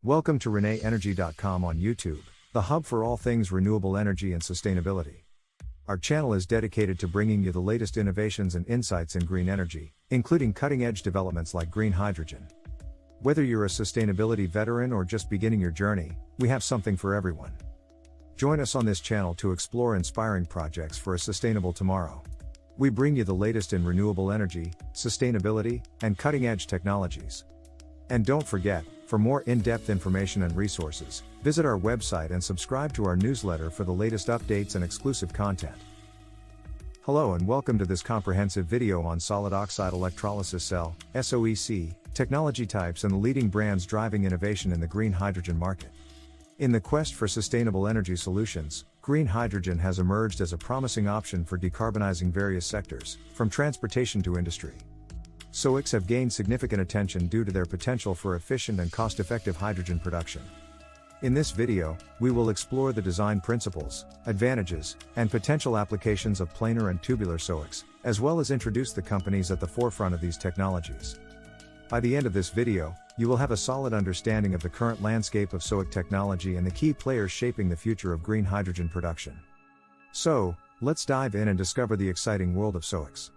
Welcome to ReneEnergy.com on YouTube, the hub for all things renewable energy and sustainability. Our channel is dedicated to bringing you the latest innovations and insights in green energy, including cutting-edge developments like green hydrogen. Whether you're a sustainability veteran or just beginning your journey, we have something for everyone. Join us on this channel to explore inspiring projects for a sustainable tomorrow. We bring you the latest in renewable energy, sustainability, and cutting-edge technologies. And don't forget, for more in-depth information and resources, visit our website and subscribe to our newsletter for the latest updates and exclusive content. Hello and welcome to this comprehensive video on Solid Oxide Electrolysis Cell, SOEC, technology types and the leading brands driving innovation in the green hydrogen market. In the quest for sustainable energy solutions, green hydrogen has emerged as a promising option for decarbonizing various sectors, from transportation to industry. SOECs have gained significant attention due to their potential for efficient and cost-effective hydrogen production. In this video, we will explore the design principles, advantages, and potential applications of planar and tubular SOECs, as well as introduce the companies at the forefront of these technologies. By the end of this video, you will have a solid understanding of the current landscape of SOEC technology and the key players shaping the future of green hydrogen production. So, let's dive in and discover the exciting world of SOECs.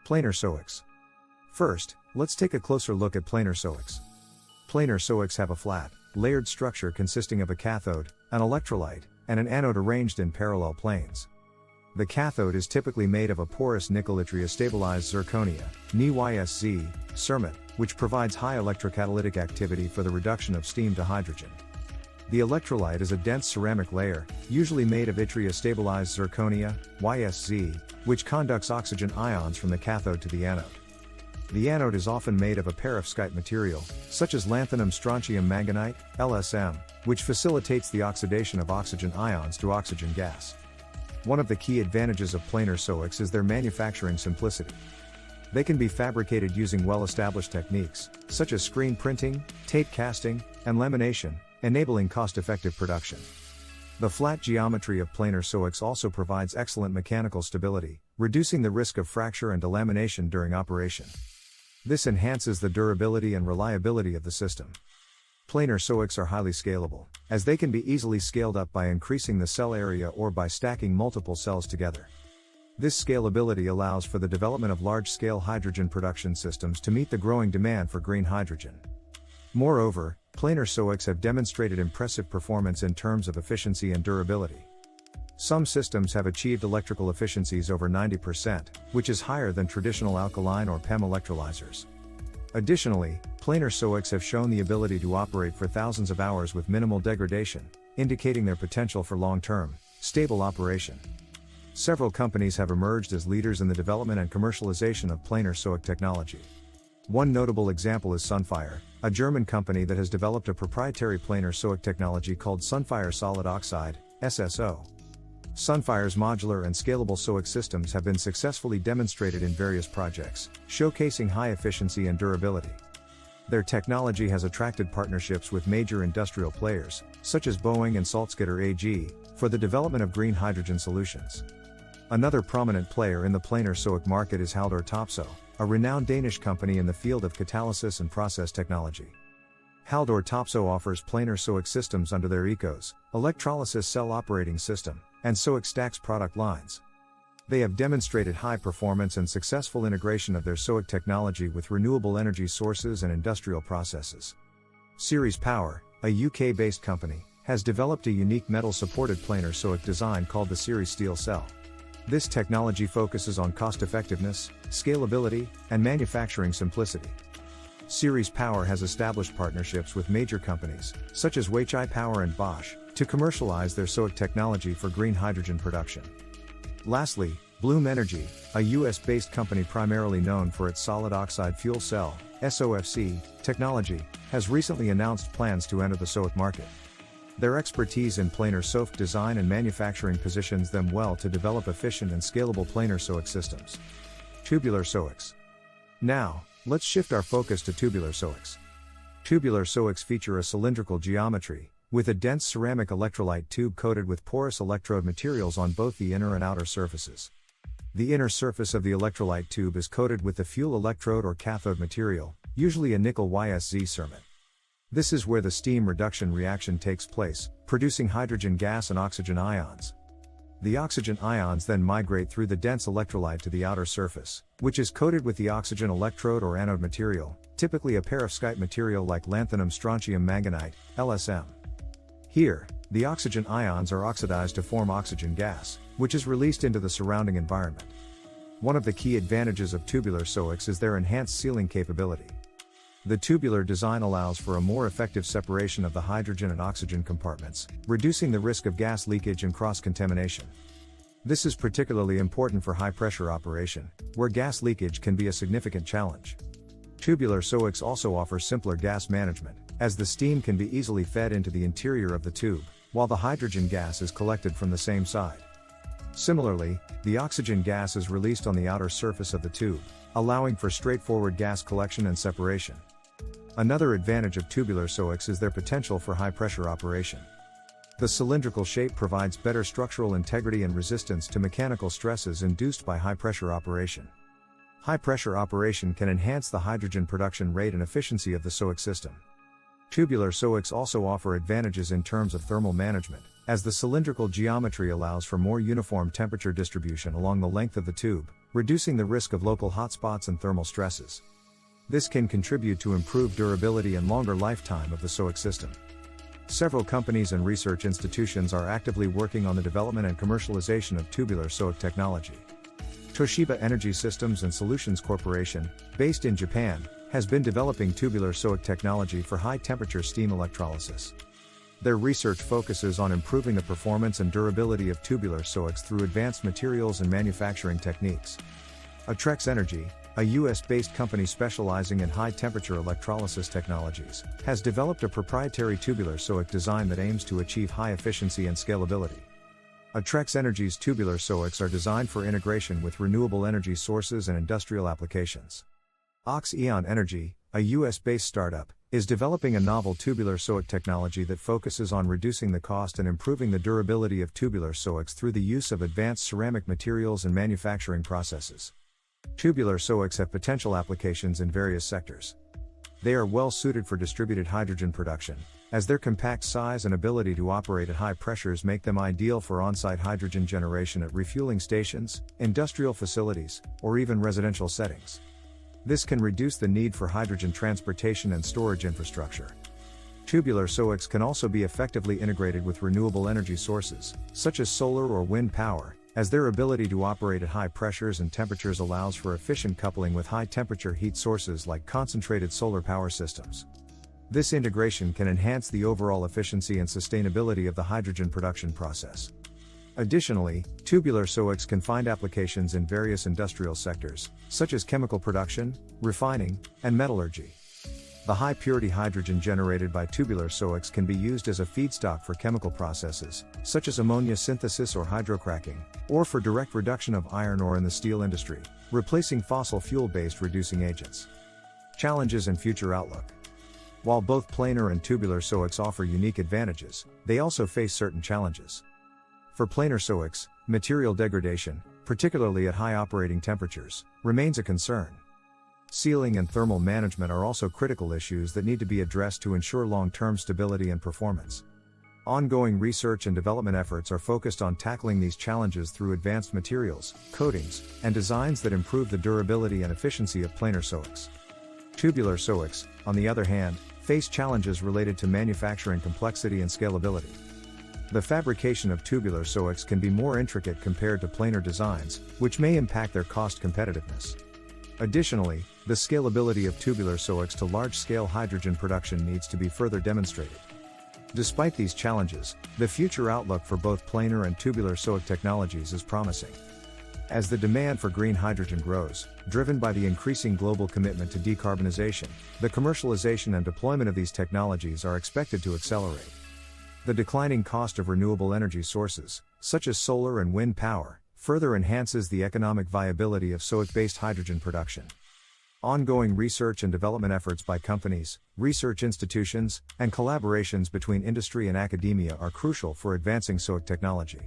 Planar SOECs. First, let's take a closer look at planar SOECs. Planar SOECs have a flat, layered structure consisting of a cathode, an electrolyte, and an anode arranged in parallel planes. The cathode is typically made of a porous nickel-yttrium-stabilized zirconia, NiYSZ, cermet, which provides high electrocatalytic activity for the reduction of steam to hydrogen. The electrolyte is a dense ceramic layer, usually made of yttrium-stabilized zirconia, YSZ, which conducts oxygen ions from the cathode to the anode. The anode is often made of a perovskite material, such as lanthanum strontium manganite, LSM, which facilitates the oxidation of oxygen ions to oxygen gas. One of the key advantages of planar SOECs is their manufacturing simplicity. They can be fabricated using well-established techniques, such as screen printing, tape casting, and lamination, enabling cost-effective production. The flat geometry of planar SOECs also provides excellent mechanical stability, reducing the risk of fracture and delamination during operation. This enhances the durability and reliability of the system. Planar SOECs are highly scalable, as they can be easily scaled up by increasing the cell area or by stacking multiple cells together. This scalability allows for the development of large-scale hydrogen production systems to meet the growing demand for green hydrogen. Moreover, planar SOECs have demonstrated impressive performance in terms of efficiency and durability. Some systems have achieved electrical efficiencies over 90%, which is higher than traditional alkaline or PEM electrolyzers. Additionally, planar SOECs have shown the ability to operate for thousands of hours with minimal degradation, indicating their potential for long-term, stable operation. Several companies have emerged as leaders in the development and commercialization of planar SOEC technology. One notable example is Sunfire, a German company that has developed a proprietary planar SOEC technology called Sunfire Solid Oxide, SSO. Sunfire's modular and scalable SOEC systems have been successfully demonstrated in various projects, showcasing high efficiency and durability. Their technology has attracted partnerships with major industrial players, such as Boeing and Salzgitter AG, for the development of green hydrogen solutions. Another prominent player in the planar SOEC market is Haldor Topsoe, a renowned Danish company in the field of catalysis and process technology. Haldor Topsoe offers planar SOEC systems under their ECOS, electrolysis cell operating system, and SOEC stacks product lines. They have demonstrated high performance and successful integration of their SOEC technology with renewable energy sources and industrial processes. Ceres Power, a UK-based company, has developed a unique metal-supported planar SOEC design called the Ceres Steel Cell. This technology focuses on cost-effectiveness, scalability, and manufacturing simplicity. Ceres Power has established partnerships with major companies, such as Weichai Power and Bosch, to commercialize their SOEC technology for green hydrogen production. Lastly, Bloom Energy, a US-based company primarily known for its solid oxide fuel cell, SOFC, technology, has recently announced plans to enter the SOEC market. Their expertise in planar SOEC design and manufacturing positions them well to develop efficient and scalable planar SOEC systems. Tubular SOECs. Now, let's shift our focus to tubular SOECs. Tubular SOECs feature a cylindrical geometry, with a dense ceramic electrolyte tube coated with porous electrode materials on both the inner and outer surfaces. The inner surface of the electrolyte tube is coated with the fuel electrode or cathode material, usually a nickel YSZ cermet. This is where the steam reduction reaction takes place, producing hydrogen gas and oxygen ions. The oxygen ions then migrate through the dense electrolyte to the outer surface, which is coated with the oxygen electrode or anode material, typically a perovskite material like lanthanum strontium manganite, LSM. Here, the oxygen ions are oxidized to form oxygen gas, which is released into the surrounding environment. One of the key advantages of tubular SOECs is their enhanced sealing capability. The tubular design allows for a more effective separation of the hydrogen and oxygen compartments, reducing the risk of gas leakage and cross-contamination. This is particularly important for high-pressure operation, where gas leakage can be a significant challenge. Tubular SOECs also offer simpler gas management, as the steam can be easily fed into the interior of the tube, while the hydrogen gas is collected from the same side. Similarly, the oxygen gas is released on the outer surface of the tube, allowing for straightforward gas collection and separation. Another advantage of tubular SOECs is their potential for high-pressure operation. The cylindrical shape provides better structural integrity and resistance to mechanical stresses induced by high-pressure operation. High-pressure operation can enhance the hydrogen production rate and efficiency of the SOEC system. Tubular SOECs also offer advantages in terms of thermal management, as the cylindrical geometry allows for more uniform temperature distribution along the length of the tube, reducing the risk of local hotspots and thermal stresses. This can contribute to improved durability and longer lifetime of the SOEC system. Several companies and research institutions are actively working on the development and commercialization of tubular SOEC technology. Toshiba Energy Systems and Solutions Corporation, based in Japan, has been developing tubular SOEC technology for high-temperature steam electrolysis. Their research focuses on improving the performance and durability of tubular SOECs through advanced materials and manufacturing techniques. Atrex Energy, a US-based company specializing in high-temperature electrolysis technologies, has developed a proprietary tubular SOEC design that aims to achieve high efficiency and scalability. Atrex Energy's tubular SOECs are designed for integration with renewable energy sources and industrial applications. Ox-Eon Energy, a US-based startup, is developing a novel tubular SOEC technology that focuses on reducing the cost and improving the durability of tubular SOECs through the use of advanced ceramic materials and manufacturing processes. Tubular SOECs have potential applications in various sectors. They are well suited for distributed hydrogen production, as their compact size and ability to operate at high pressures make them ideal for on-site hydrogen generation at refueling stations, industrial facilities, or even residential settings. This can reduce the need for hydrogen transportation and storage infrastructure. Tubular SOECs can also be effectively integrated with renewable energy sources, such as solar or wind power, as their ability to operate at high pressures and temperatures allows for efficient coupling with high-temperature heat sources like concentrated solar power systems. This integration can enhance the overall efficiency and sustainability of the hydrogen production process. Additionally, tubular SOECs can find applications in various industrial sectors, such as chemical production, refining, and metallurgy. The high-purity hydrogen generated by tubular SOECs can be used as a feedstock for chemical processes, such as ammonia synthesis or hydrocracking, or for direct reduction of iron ore in the steel industry, replacing fossil fuel-based reducing agents. Challenges and future outlook. While both planar and tubular SOECs offer unique advantages, they also face certain challenges. For planar SOECs, material degradation, particularly at high operating temperatures, remains a concern. Sealing and thermal management are also critical issues that need to be addressed to ensure long-term stability and performance. Ongoing research and development efforts are focused on tackling these challenges through advanced materials, coatings, and designs that improve the durability and efficiency of planar SOECs. Tubular SOECs, on the other hand, face challenges related to manufacturing complexity and scalability. The fabrication of tubular SOECs can be more intricate compared to planar designs, which may impact their cost competitiveness. Additionally, the scalability of tubular SOECs to large-scale hydrogen production needs to be further demonstrated. Despite these challenges, the future outlook for both planar and tubular SOEC technologies is promising. As the demand for green hydrogen grows, driven by the increasing global commitment to decarbonization, the commercialization and deployment of these technologies are expected to accelerate. The declining cost of renewable energy sources, such as solar and wind power, further enhances the economic viability of SOEC-based hydrogen production. Ongoing research and development efforts by companies, research institutions, and collaborations between industry and academia are crucial for advancing SOEC technology.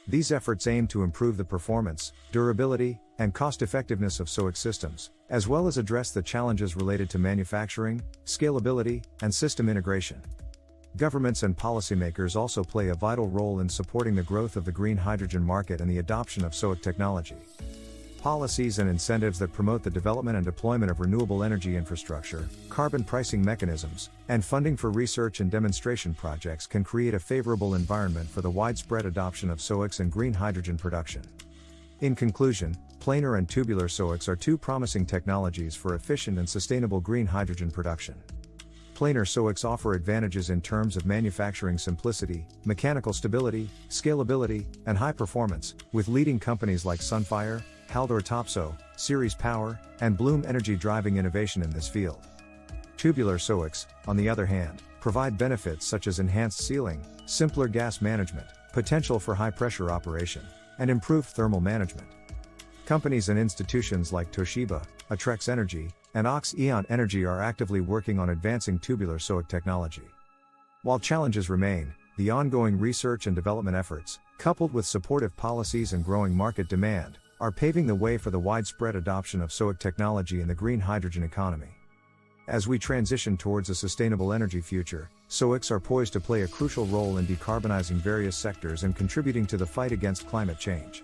These efforts aim to improve the performance, durability, and cost-effectiveness of SOEC systems, as well as address the challenges related to manufacturing, scalability, and system integration. Governments and policymakers also play a vital role in supporting the growth of the green hydrogen market and the adoption of SOEC technology. Policies and incentives that promote the development and deployment of renewable energy infrastructure, carbon pricing mechanisms, and funding for research and demonstration projects can create a favorable environment for the widespread adoption of SOECs and green hydrogen production. In conclusion, planar and tubular SOECs are two promising technologies for efficient and sustainable green hydrogen production. Planar SOECs offer advantages in terms of manufacturing simplicity, mechanical stability, scalability, and high performance, with leading companies like Sunfire, Haldor Topsoe, Ceres Power, and Bloom Energy driving innovation in this field. Tubular SOECs, on the other hand, provide benefits such as enhanced sealing, simpler gas management, potential for high-pressure operation, and improved thermal management. Companies and institutions like Toshiba, Atrex Energy, and Ox-Eon Energy are actively working on advancing tubular SOEC technology. While challenges remain, the ongoing research and development efforts, coupled with supportive policies and growing market demand, are paving the way for the widespread adoption of SOEC technology in the green hydrogen economy. As we transition towards a sustainable energy future, SOECs are poised to play a crucial role in decarbonizing various sectors and contributing to the fight against climate change.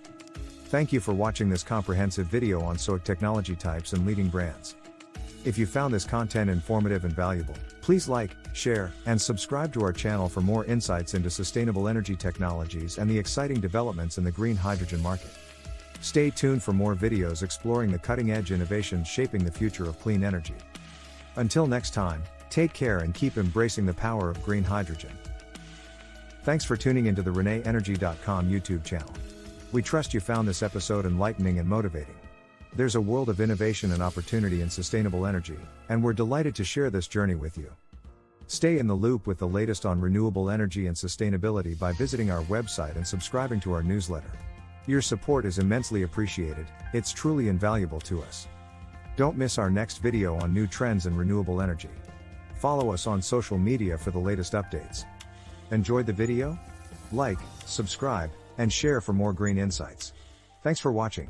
Thank you for watching this comprehensive video on SOEC technology types and leading brands. If you found this content informative and valuable, please like, share, and subscribe to our channel for more insights into sustainable energy technologies and the exciting developments in the green hydrogen market. Stay tuned for more videos exploring the cutting-edge innovations shaping the future of clean energy. Until next time, take care and keep embracing the power of green hydrogen. Thanks for tuning into the ReneEnergy.com YouTube channel. We trust you found this episode enlightening and motivating. There's a world of innovation and opportunity in sustainable energy, and we're delighted to share this journey with you. Stay in the loop with the latest on renewable energy and sustainability by visiting our website and subscribing to our newsletter. Your support is immensely appreciated, it's truly invaluable to us. Don't miss our next video on new trends in renewable energy. Follow us on social media for the latest updates. Enjoyed the video? Like, subscribe, and share for more green insights. Thanks for watching.